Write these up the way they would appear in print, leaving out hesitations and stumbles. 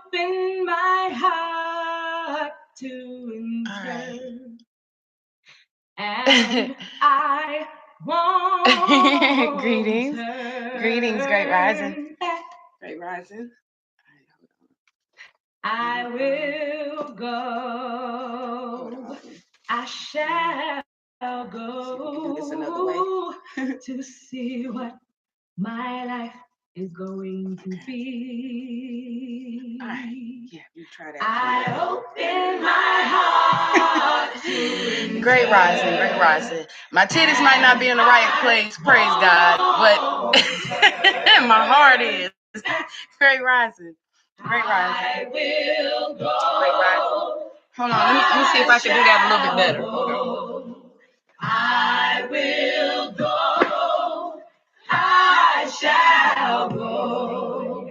open my heart to enter, and I won't Greetings. Greetings, Great Rising. turn back. Great Rising. I will go. I shall go this another way. to see what my life is going to be. All right. Yeah, you try that. I open my heart to Great Rising, Great Rising. My titties might not be in the right place, praise God, but my heart is. Great Rising. Great Rising. I will go. Great Rising. Hold on, let me see if I can do that a little bit better. Hold on. I will go. I shall go.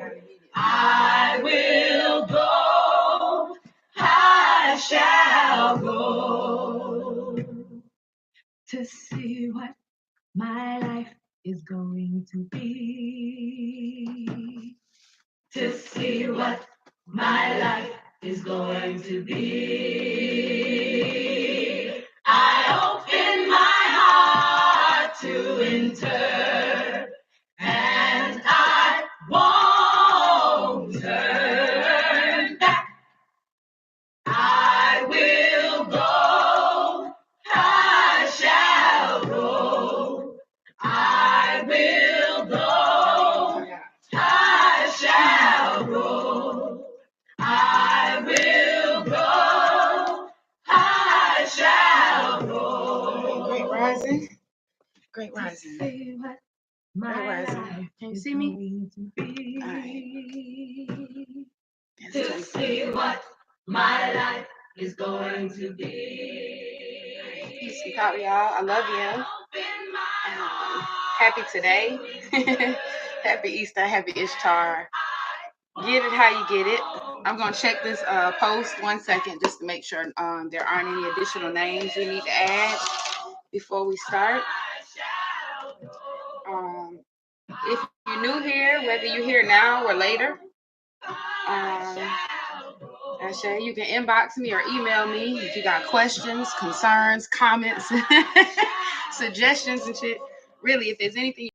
I will go. I shall go to see what my life is going to be. To see what my life is going to be. I open my heart to enter, and I won't turn back. I will go, I shall go. I will go, I shall go. I will go, I shall go. Great Rising. Great Rising. See what my Great Rising. life Can you is see me? going to be. All right. To see what my life is going to be. Peace and power, y'all. I love you. Happy today. Happy Easter. Happy Ishtar. Get it how you get it. I'm going to check this post 1 second just to make sure there aren't any additional names we need to add before we start. If you're new here, whether you're here now or later, Asha, you can inbox me or email me if you got questions, concerns, comments, suggestions and shit. Really, if there's anything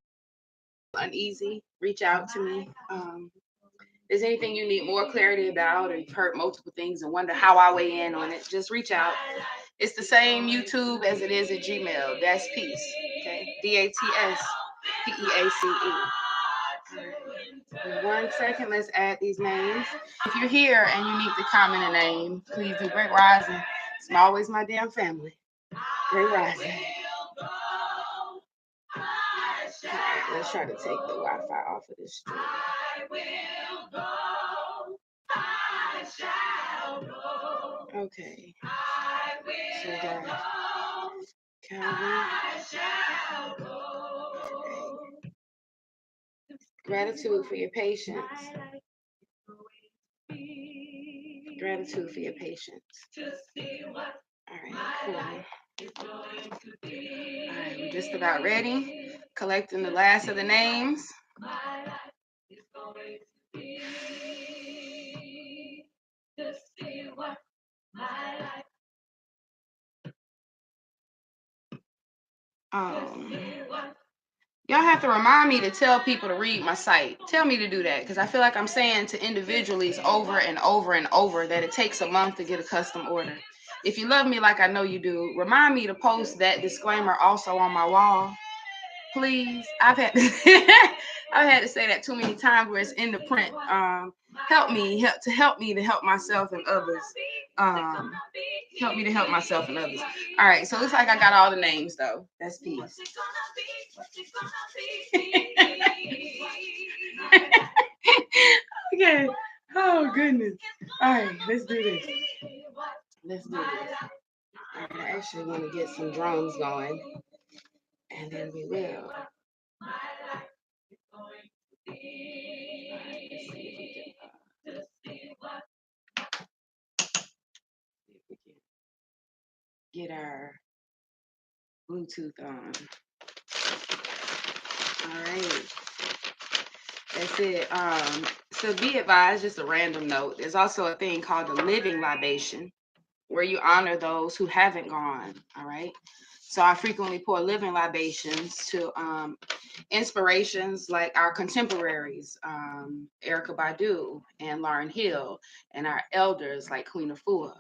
uneasy, reach out to me. If there's anything you need more clarity about, or you've heard multiple things and wonder how I weigh in on it, just reach out. It's the same YouTube as it is at Gmail. That's peace. Okay. DATSPEACE. 1 second, let's add these names. If you're here and you need to comment a name, please do. Great Rising. It's always my damn family. Great Rising. Right, let's try to take the Wi-Fi off of this stream. Okay. So we got Calvin. Gratitude for your patience. Gratitude for your patience. All right, cool. All right, we're just about ready. Collecting the last of the names. Y'all have to remind me to tell people to read my site. Tell me to do that, because I feel like I'm saying to individuals over and over and over that it takes a month to get a custom order. If you love me like I know you do, remind me to post that disclaimer also on my wall. Please. I've had to say that too many times where it's in the print. Help me to help myself and others. Help me to help myself and others. All right, so it looks like I got all the names though. That's peace. Okay. Oh goodness. All right, let's do this. All right, I actually want to get some drums going, and then we will. Get our Bluetooth on. All right. That's it. So be advised, just a random note, there's also a thing called the living libation, where you honor those who haven't gone. All right. So I frequently pour living libations to inspirations like our contemporaries, Erica Badu and Lauryn Hill, and our elders like Queen Afua.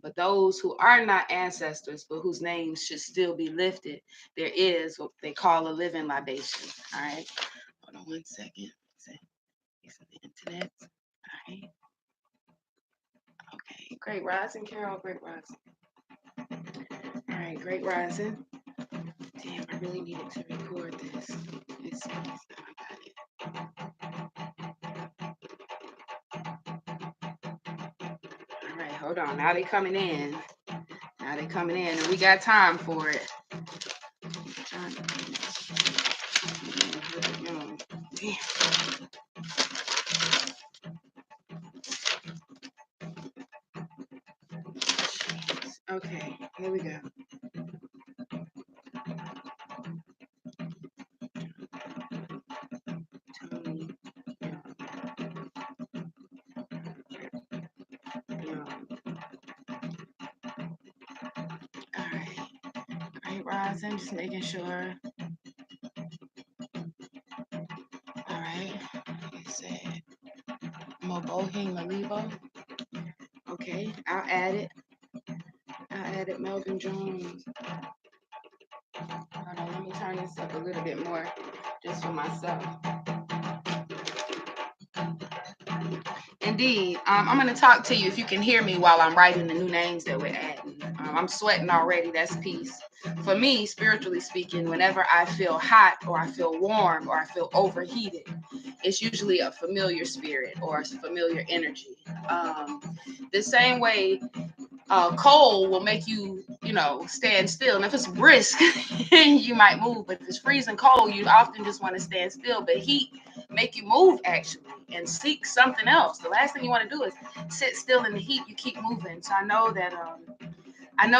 But those who are not ancestors, but whose names should still be lifted, there is what they call a living libation. All right. Hold on one second. It's the internet. All right. Okay. Great rising, Carol. Great rising. All right. Great rising. Damn, I really needed to record this. Let's see. I got it. All right, hold on. Now they coming in. Now they coming in, and we got time for it. Damn. Okay, here we go. Tony. All right. Great rising. Just making sure. All right. It said Mobohing Malibo. Okay, I'll add it. I'll add it. Melvin Jones. Hold on, let me turn this up a little bit more just for myself. Indeed. I'm going to talk to you if you can hear me while I'm writing the new names that we're adding. I'm sweating already. That's peace. For me, spiritually speaking, whenever I feel hot or I feel warm or I feel overheated, it's usually a familiar spirit or a familiar energy. The same way cold will make you, stand still. And if it's brisk, you might move. But if it's freezing cold, you often just want to stand still. But heat make you move actually and seek something else. The last thing you want to do is sit still in the heat. You keep moving. So I know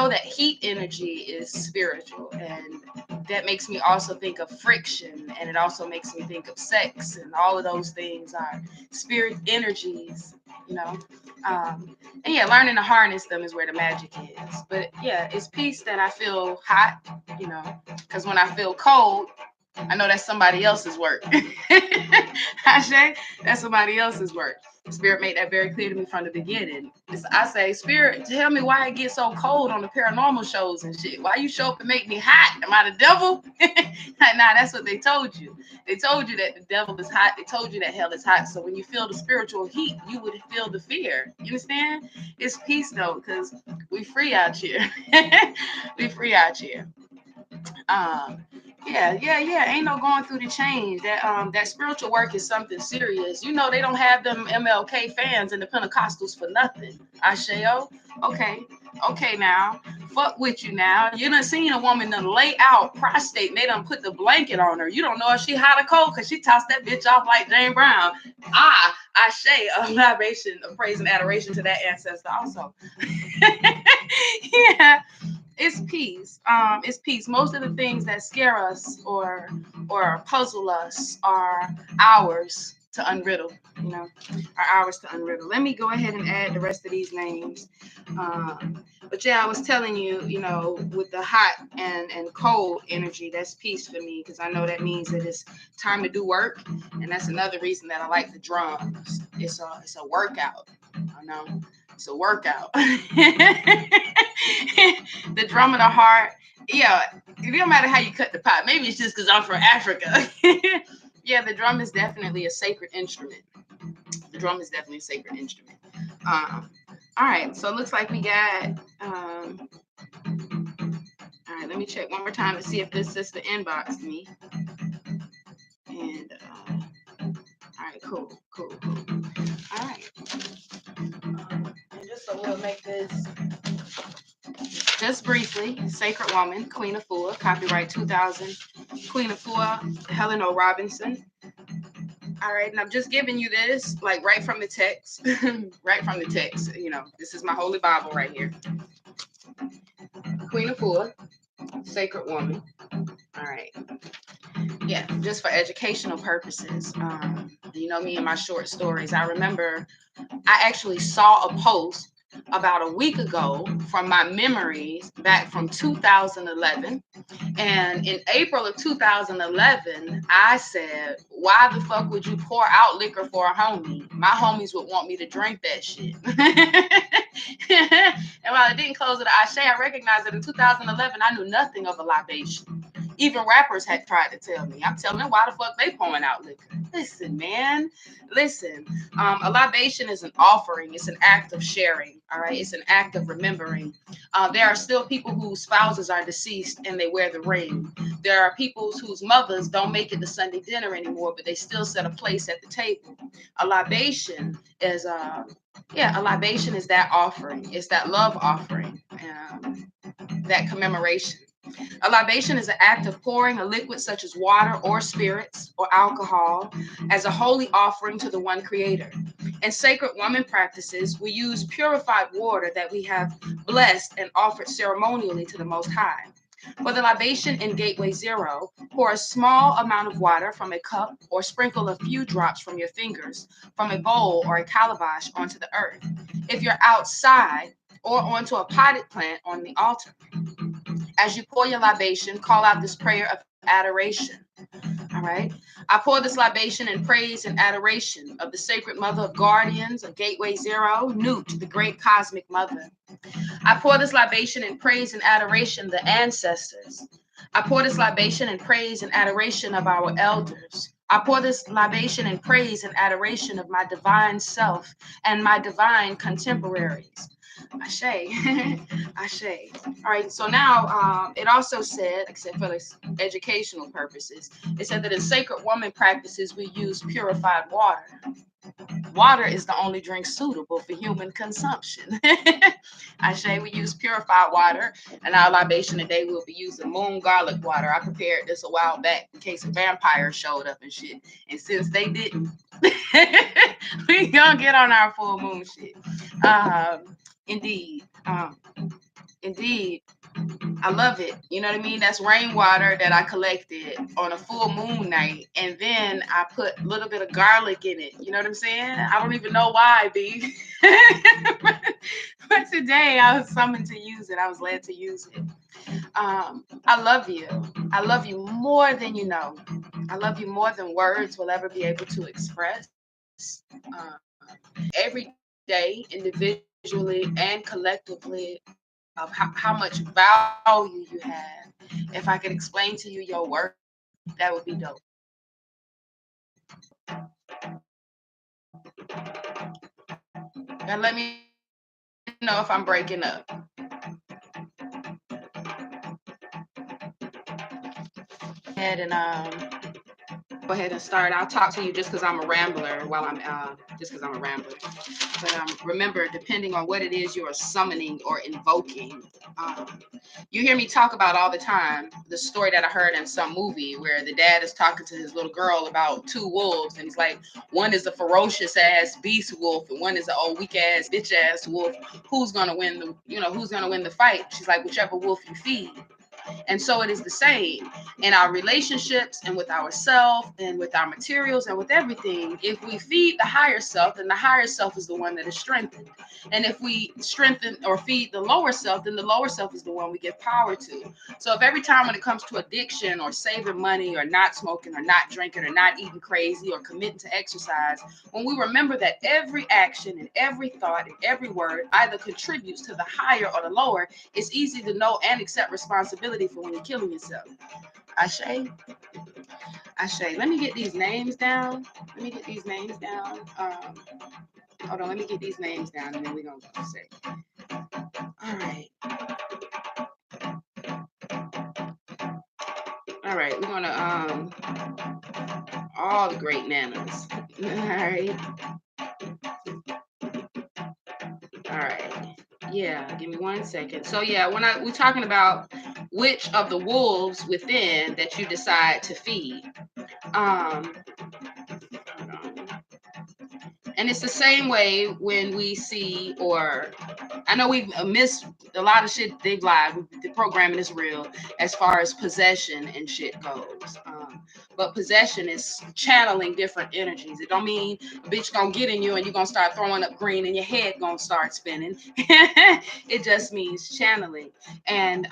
that heat energy is spiritual, and that makes me also think of friction, and it also makes me think of sex, and all of those things are spirit energies, you know. And yeah, learning to harness them is where the magic is. But yeah, it's peace that I feel hot, because when I feel cold, I know that's somebody else's work. Ashe, that's somebody else's work. Spirit made that very clear to me from the beginning. I say, Spirit, tell me why it gets so cold on the paranormal shows and shit. Why you show up and make me hot? Am I the devil? Nah, that's what they told you. They told you that the devil is hot. They told you that hell is hot. So when you feel the spiritual heat, you would feel the fear. You understand? It's peace though, because we free out here. We free out here. Yeah. Ain't no going through the change. That spiritual work is something serious. They don't have them MLK fans and the Pentecostals for nothing. Asheo. Okay now. Fuck with you now. You done seen a woman done lay out prostrate and they done put the blanket on her. You don't know if she hot or cold because she tossed that bitch off like Jane Brown. Ashe, a libation of praise and adoration to that ancestor also. Yeah. It's peace. It's peace. Most of the things that scare us or puzzle us are ours to unriddle. Are ours to unriddle. Let me go ahead and add the rest of these names. But yeah, I was telling you, with the hot and cold energy, that's peace for me because I know that means that it's time to do work, and that's another reason that I like the drums. It's a workout. I know. It's a workout. The drum of the heart. Yeah, it don't matter how you cut the pot. Maybe it's just because I'm from Africa. Yeah, the drum is definitely a sacred instrument. The drum is definitely a sacred instrument. All right, so it looks like we got. All right, let me check one more time to see if this sister inboxed me. And all right, cool. All right. And just so we'll make this just briefly, Sacred Woman, Queen Afua, copyright 2000, Queen Afua, Helen O. Robinson. All right, and I'm just giving you this, like right from the text, right from the text. This is my holy Bible right here. Queen Afua, Sacred Woman. All right. Yeah, just for educational purposes. You know me and my short stories. I remember I actually saw a post about a week ago from my memories back from 2011. And in April of 2011, I said, why the fuck would you pour out liquor for a homie? My homies would want me to drink that shit. And while it didn't close with Ashe, I recognized that in 2011, I knew nothing of a libation. Even rappers had tried to tell me. I'm telling them why the fuck they pouring out liquor. Listen, man. Listen. A libation is an offering. It's an act of sharing. All right. It's an act of remembering. There are still people whose spouses are deceased and they wear the ring. There are people whose mothers don't make it to Sunday dinner anymore, but they still set a place at the table. A libation is a libation is that offering. It's that love offering, that commemoration. A libation is an act of pouring a liquid such as water or spirits or alcohol as a holy offering to the one creator. In sacred woman practices, we use purified water that we have blessed and offered ceremonially to the Most High. For the libation in Gateway Zero, pour a small amount of water from a cup or sprinkle a few drops from your fingers from a bowl or a calabash onto the earth. If you're outside, or onto a potted plant on the altar. As you pour your libation, call out this prayer of adoration. All right. I pour this libation in praise and adoration of the sacred mother of guardians, of Gateway Zero, Newt, the great cosmic mother. I pour this libation in praise and adoration of the ancestors. I pour this libation in praise and adoration of our elders. I pour this libation in praise and adoration of my divine self and my divine contemporaries. Ashe. Ashe. All right, so now it also said, except for the educational purposes, it said that in sacred woman practices, we use purified water. Water is the only drink suitable for human consumption. Ashe, we use purified water, and our libation today will be using moon garlic water. I prepared this a while back in case a vampire showed up and shit. And since they didn't, we gonna get on our full moon shit. Indeed. Indeed. I love it. You know what I mean? That's rainwater that I collected on a full moon night. And then I put a little bit of garlic in it. You know what I'm saying? I don't even know why, B. But today I was summoned to use it. I was led to use it. I love you. I love you more than you know. I love you more than words will ever be able to express. Every day, individually and collectively, of how much value you have. If I could explain to you your worth, that would be dope. And let me know if I'm breaking up. Ahead and go ahead and start. I'll talk to you just because I'm a rambler while I'm just because I'm a rambler. But remember, depending on what it is you are summoning or invoking, you hear me talk about all the time the story that I heard in some movie where the dad is talking to his little girl about two wolves, and he's like, one is a ferocious ass beast wolf, and one is an old weak ass bitch ass wolf. Who's gonna win who's gonna win the fight? She's like, whichever wolf you feed. And so it is the same in our relationships and with ourselves and with our materials and with everything. If we feed the higher self, then the higher self is the one that is strengthened. And if we strengthen or feed the lower self, then the lower self is the one we give power to. So if every time when it comes to addiction or saving money or not smoking or not drinking or not eating crazy or committing to exercise, when we remember that every action and every thought and every word either contributes to the higher or the lower, it's easy to know and accept responsibility for when you're killing yourself. Ashe. Ashe. Let me get these names down. Hold on, let me get these names down and then we're going to say. All right. All right, we're going to, all the great nanas. All right. All right. Yeah, give me 1 second. So yeah, we're talking about which of the wolves within that you decide to feed. And it's the same way when we see, or I know we've missed a lot of shit. They've lied. The programming is real as far as possession and shit goes. But possession is channeling different energies. It don't mean a bitch gonna get in you and you're gonna start throwing up green and your head gonna start spinning. It just means channeling. And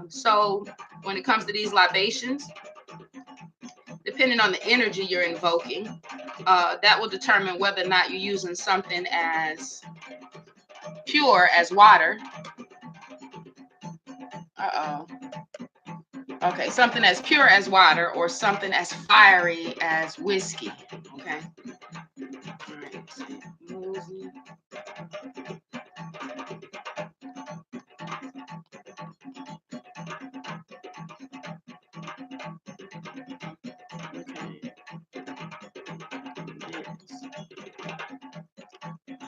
so when it comes to these libations, depending on the energy you're invoking, that will determine whether or not you're using something as pure as water. Okay, something as pure as water or something as fiery as whiskey. Okay. All right.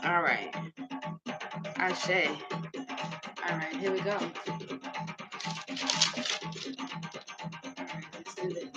All right. Ashe. All right, here we go. Let's do this.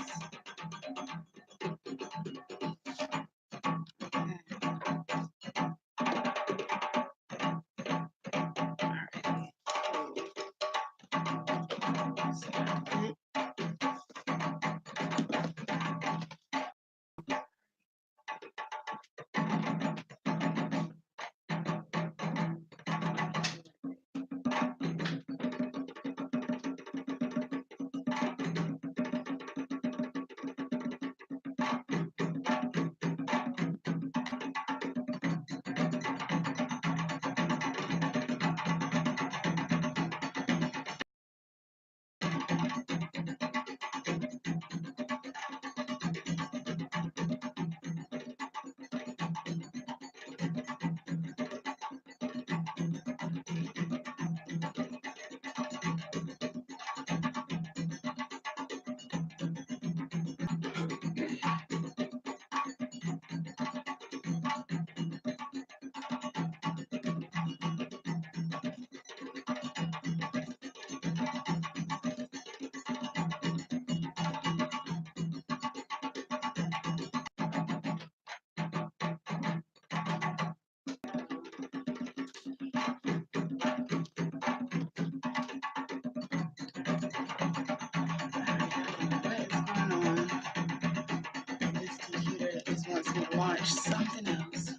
Launch something else.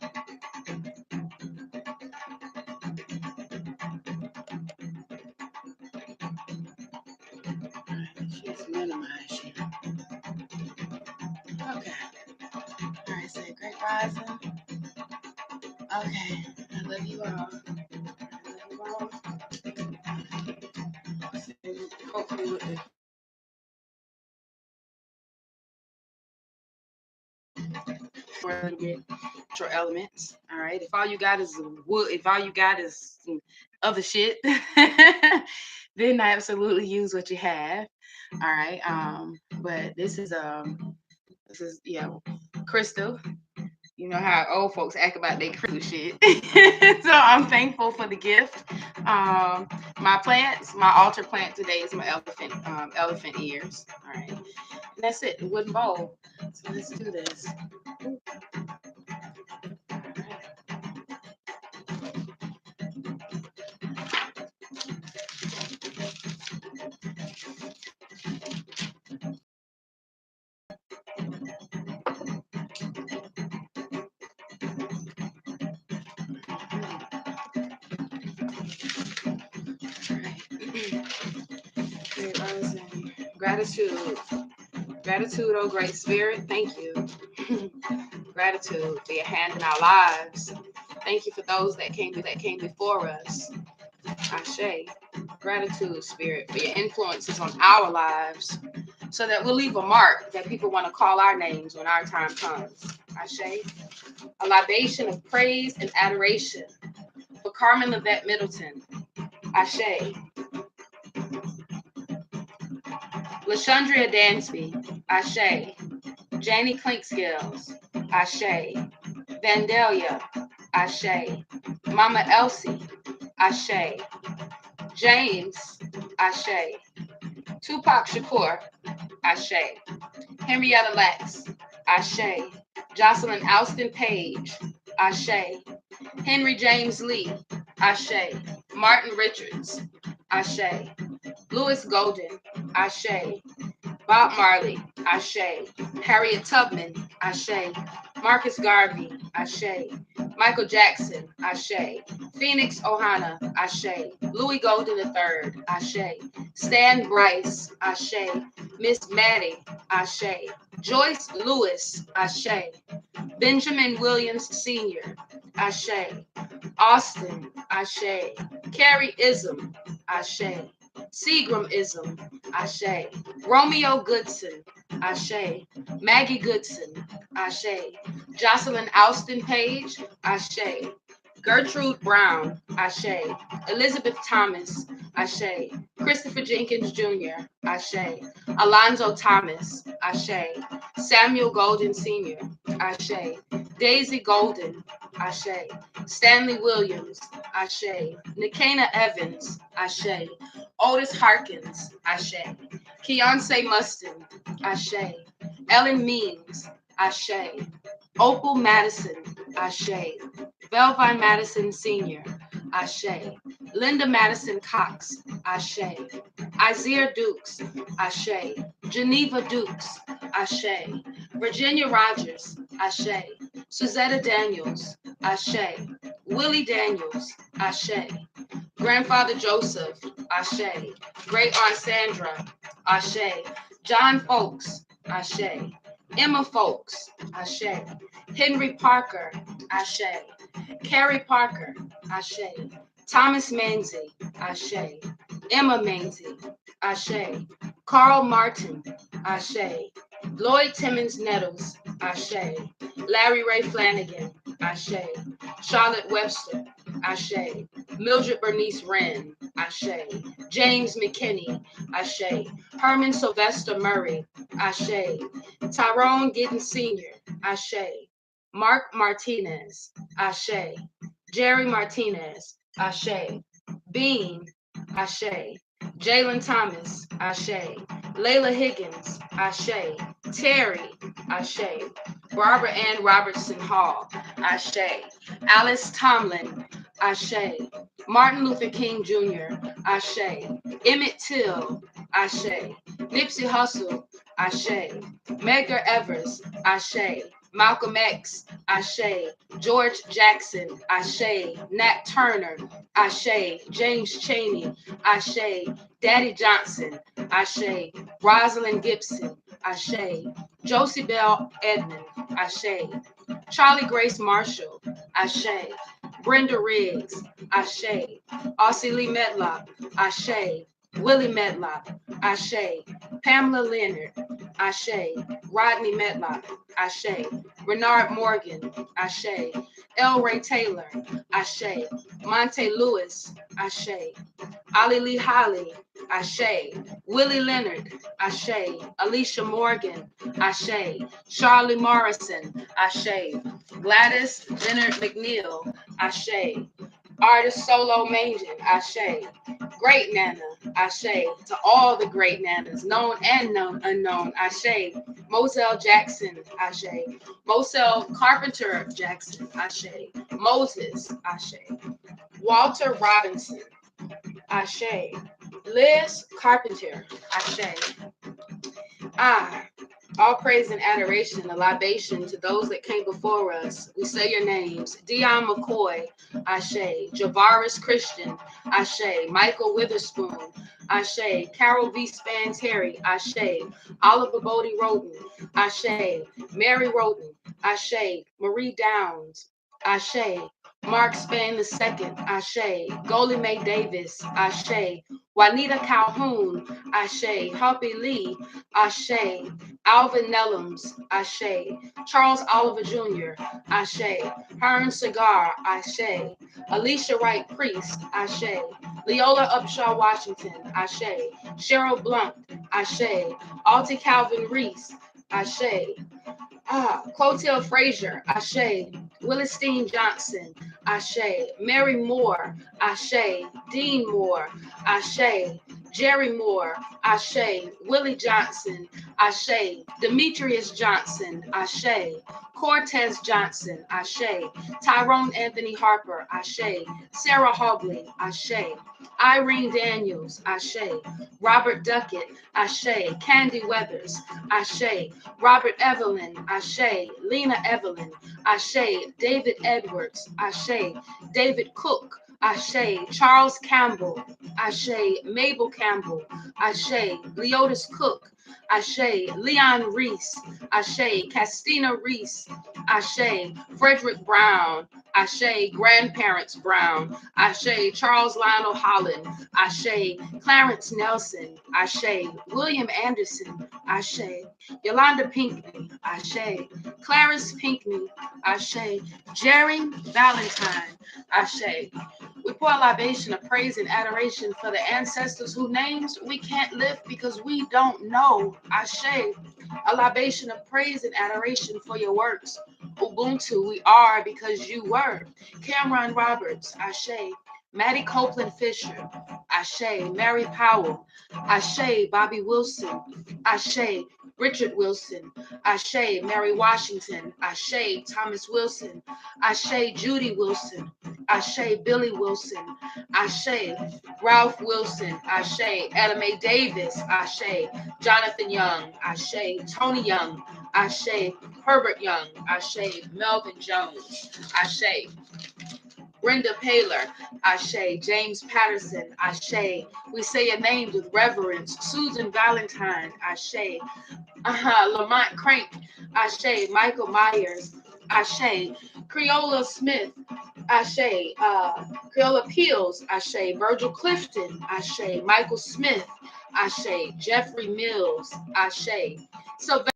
Just minimize you. Okay. All right, say great rising. Okay. I love you all. I love you all. Hopefully with the for a little bit natural elements. All right. If all you got is wood, if all you got is some other shit, then I absolutely use what you have. All right. But this is crystal. You know how old folks act about their crystal shit. So I'm thankful for the gift. My plants, my altar plant today is my elephant ears. All right. And that's it, the wooden bowl. So let's do this. Gratitude. Gratitude, oh great spirit. Thank you. Gratitude for your hand in our lives. Thank you for those that came before us. Ashe. Gratitude, spirit, for your influences on our lives, so that we'll leave a mark that people want to call our names when our time comes. Ashe. A libation of praise and adoration for Carmen Levette Middleton. Ashe. Lashandria Dansby. Ashe. Janie Clinkskills. Ashe. Vandalia. Ashe. Mama Elsie. Ashe. James. Ashe. Tupac Shakur. Ashe. Henrietta Lex. Ashe. Jocelyn Alston Page. Ashe. Henry James Lee, Ashe. Martin Richards, Ashe. Lewis Golden, Ashe. Bob Marley, Ashe. Harriet Tubman, Ashe. Marcus Garvey, Ashe. Michael Jackson, Ashe. Phoenix Ohana, Ashe. Louis Golden III, Ashe. Stan Bryce, Ashe. Miss Maddie, Ashe. Joyce Lewis, Ashe. Benjamin Williams Sr., Ashe. Austin, Ashe. Carrie Ism, Ashe. Seagram Ism, Ashe. Romeo Goodson, Ashe. Maggie Goodson, Ashe. Jocelyn Alston Page, Ashe. Gertrude Brown, Ashe. Elizabeth Thomas, Ashe. Christopher Jenkins Jr., Ashe. Alonzo Thomas, Ashe. Samuel Golden Sr., Ashe. Daisy Golden, Ashe. Stanley Williams, Ashe. Nikana Evans, Ashe. Otis Harkins, Ashe. Keontae Mustin, Ashe. Ellen Means, Ashe. Opal Madison, Ashe. Belvine Madison Sr., Ashe. Linda Madison Cox, Ashe. Isaiah Dukes, Ashe. Geneva Dukes, Ashe. Virginia Rogers, Ashe. Suzetta Daniels, Ashe. Willie Daniels, Ashe. Grandfather Joseph, Ashe. Great Aunt Sandra, Ashe. John Folks, Ashe. Emma Folks, Ashe. Henry Parker, Ashe. Carrie Parker, Ashe. Thomas Manzi, Ashe. Emma Manzi, Ashe. Carl Martin, Ashe. Lloyd Timmons Nettles, Ashe. Larry Ray Flanagan, Ashe. Charlotte Webster, Ashe. Mildred Bernice Wren, Ashe. James McKinney, Ashe. Herman Sylvester Murray, Ashe. Tyrone Giddens Sr., Ashe. Mark Martinez, Ashe. Jerry Martinez, Ashe. Bean, Ashe. Jalen Thomas, Ashe. Layla Higgins, Ashe. Terry, Ashe. Barbara Ann Robertson Hall, Ashe. Alice Tomlin, Ashe. Martin Luther King Jr., Ashe. Emmett Till, Ashe. Nipsey Hussle, Ashe. Medgar Evers, Ashe. Malcolm X, Ashe. George Jackson, Ashe. Nat Turner, Ashe. James Chaney, Ashe. Daddy Johnson, Ashe. Rosalind Gibson, Ashe. Josie Bell Edmond, Ashe. Charlie Grace Marshall, Ashe. Brenda Riggs, Ashe. Aussie Lee Medlock, Ashe. Willie Medlock, Ashe. Pamela Leonard, Ashe. Rodney Medlock, Ashe. Renard Morgan, Ashe. El Ray Taylor, Ashe. Monte Lewis, Ashe. Ali Lee Holly, Ashe. Willie Leonard, Ashe. Alicia Morgan, Ashe. Charlie Morrison, Ashe. Gladys Leonard McNeil, Ashe. Artist Solo Mangan, Ashe. Great Nana, Ashe. To all the great nanas, known and unknown, Ashe. Moselle Jackson, Ashe. Moselle Carpenter Jackson, Ashe. Moses, Ashe. Walter Robinson, Ashe. Liz Carpenter, Ashe. Ah, all praise and adoration, a libation to those that came before us. We say your names. Dion McCoy, Ashe. Javaris Christian, Ashe. Michael Witherspoon, Ashe. Carol V. Spanteri, Ashe. Oliver Bodie Roden, Ashe. Mary Roden, Ashe. Marie Downs, Ashe. Mark Spain II, Ashe. Goldie Mae Davis, Ashe. Juanita Calhoun, Ashe. Harpy Lee, Ashe. Alvin Nellums, Ashe. Charles Oliver Jr., Ashe. Hearn Cigar, Ashe. Alicia Wright Priest, Ashe. Leola Upshaw Washington, Ashe. Cheryl Blunt, Ashe. Altie Calvin Reese, Ashe. Clotilde Frazier, Ashe. Willistine Johnson, Ashe. Mary Moore, Ashe. Dean Moore, Ashe. Jerry Moore, Ashe. Willie Johnson, Ashe. Demetrius Johnson, Ashe. Cortez Johnson, Ashe. Tyrone Anthony Harper, Ashe. Sarah Hobley, Ashe. Irene Daniels, Ashe. Robert Duckett, Ashe. Candy Weathers, Ashe. Robert Evelyn, Ashe. Lena Evelyn, Ashe. David Edwards, Ashe. David Cook, Ashe. Charles Campbell, Ashe. Mabel Campbell, Ashe. Leotis Cook, Ashe. Leon Reese, Ashe. Castina Reese, Ashe. Frederick Brown, Ashe. Grandparents Brown, Ashe. Charles Lionel Holland, Ashe. Clarence Nelson, Ashe. William Anderson, Ashe. Yolanda Pinkney, Ashe. Clarice Pinkney, Ashe. Jerry Valentine, Ashe. We pour a libation of praise and adoration for the ancestors whose names we can't lift because we don't know. Ashe. A libation of praise and adoration for your works. Ubuntu, we are because you were. Cameron Roberts, Ashe. Maddie Copeland Fisher, Ashe. Mary Powell, Ashe. Bobby Wilson, Ashe. Richard Wilson, Ashe. Mary Washington, Ashe. Thomas Wilson, Ashe. Judy Wilson, Ashe. Billy Wilson, Ashe. Ralph Wilson, Ashe. Ella Mae Davis, Ashe. Jonathan Young, Ashe. Tony Young, Ashe. Herbert Young, Ashe. Melvin Jones, Ashe. Brenda Paler, Ashe. James Patterson, Ashe. We say your names with reverence. Susan Valentine, Ashe. Lamont Crank, Ashe. Michael Myers, Ashe. Creola Smith, Ashe. Creola Peels, Ashe. Virgil Clifton, Ashe. Michael Smith, Ashe. Jeffrey Mills, Ashe. Sylvester,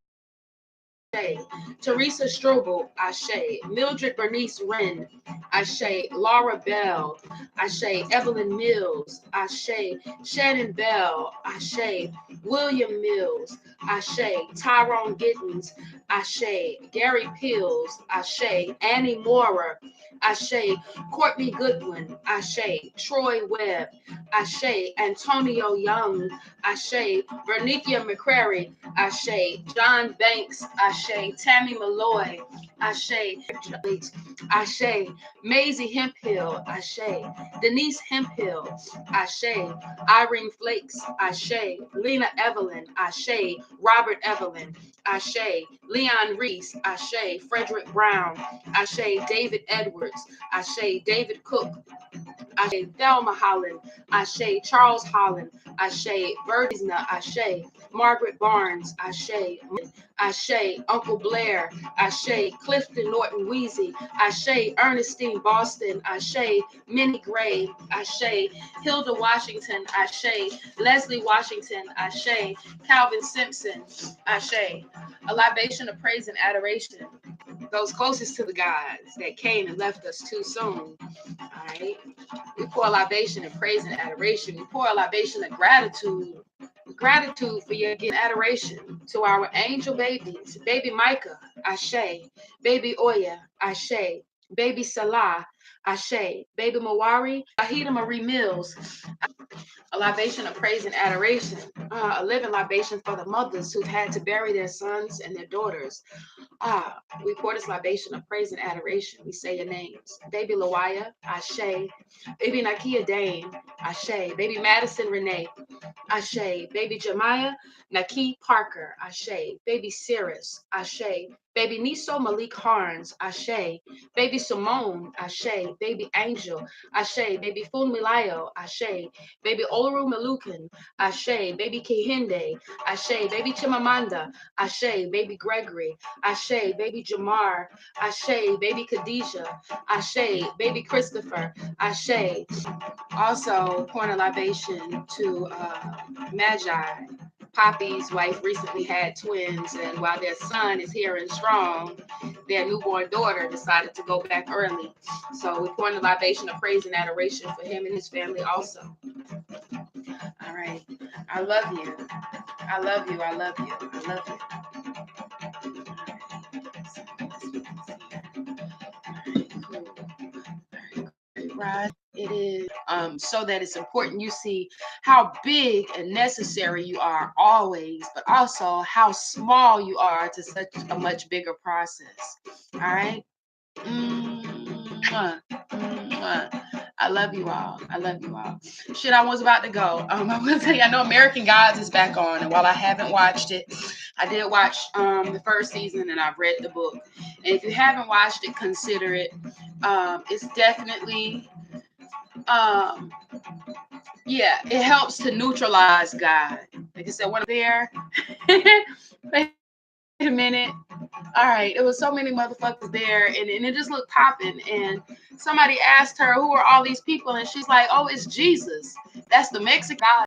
Ashe. Teresa Strobel, Ashe. Mildred Bernice Wren, Ashe. Laura Bell, Ashe. Evelyn Mills, Ashe. Shannon Bell, Ashe. William Mills, Ashe. Tyrone Gittens, Ashe. Gary Pills, Ashe. Annie Moorer, Ashe. Courtney Goodwin, Ashe. Troy Webb, Ashe. Antonio Young, Ashe. Bernicia McCrary, Ashe. John Banks, Ashe. Tammy Malloy, Ashe. Ashe. Maisie Hemphill, Ashe. Denise Hemphill, Ashe. Irene Flakes, Ashe. Lena Evelyn, Ashe. Robert Evelyn, Ashe. Leon Reese, Ashe. Frederick Brown, Ashe. David Edwards, Ashe. David Cook, Ashe. Thelma Holland, Ashe. Charles Holland, Ashe. Verdisna, Ashe. Margaret Barnes, Ashe. Ashe. Uncle Blair, Ashe. Clifton Norton Wheezy, Ashe. Ernestine Boston, Ashe. Minnie Gray, Ashe. Hilda Washington, Ashe. Leslie Washington, Ashe. Calvin Simpson, Ashe. A libation of praise and adoration. Those closest to the gods that came and left us too soon. All right. We pour a libation of praise and adoration. We pour a libation of gratitude. Gratitude for your gift, adoration to our angel babies. Baby Micah, Ashe. Baby Oya, Ashe. Baby Salah, Ashe. Baby Mawari, Ahida Marie Mills. A libation of praise and adoration. A living libation for the mothers who've had to bury their sons and their daughters. We pour this libation of praise and adoration. We say your names. Baby Lawaya, Ashe. Baby Nakia Dane, Ashe. Baby Madison Renee, Ashe. Baby Jemiah Naki Parker, Ashe. Baby Cirrus, Ashe. Baby Niso Malik Harns, Ashe. Baby Simone, Ashe. Baby Angel, Ashe. Baby Funmilayo, Ashe. Baby Olaru Malukan, Ashe. Baby Kehinde, Ashe. Baby Chimamanda, Ashe. Baby Gregory, Ashe. Baby Jamar, Ashe. Baby Khadijah, Ashe. Baby Christopher, Ashe. Also, pouring a libation to Magi. Poppy's wife recently had twins, and while their son is here and strong, their newborn daughter decided to go back early. So we're pouring a libation of praise and adoration for him and his family also. All right. I love you. I love you. I love you. I love you. right? It is so that it's important you see how big and necessary you are always, but also how small you are to such a much bigger process. All right. Mwah, mwah. I love you all. I love you all. Shit, I was about to go. I will tell you, I know American Gods is back on, and while I haven't watched it, I did watch the first season, and I've read the book. And if you haven't watched it, consider it. It's definitely, um, yeah, it helps to neutralize God. Like I said, when I'm there, wait a minute. All right, it was so many motherfuckers there, and it just looked popping. And somebody asked her, "Who are all these people?" And she's like, "Oh, it's Jesus. That's the Mexican God."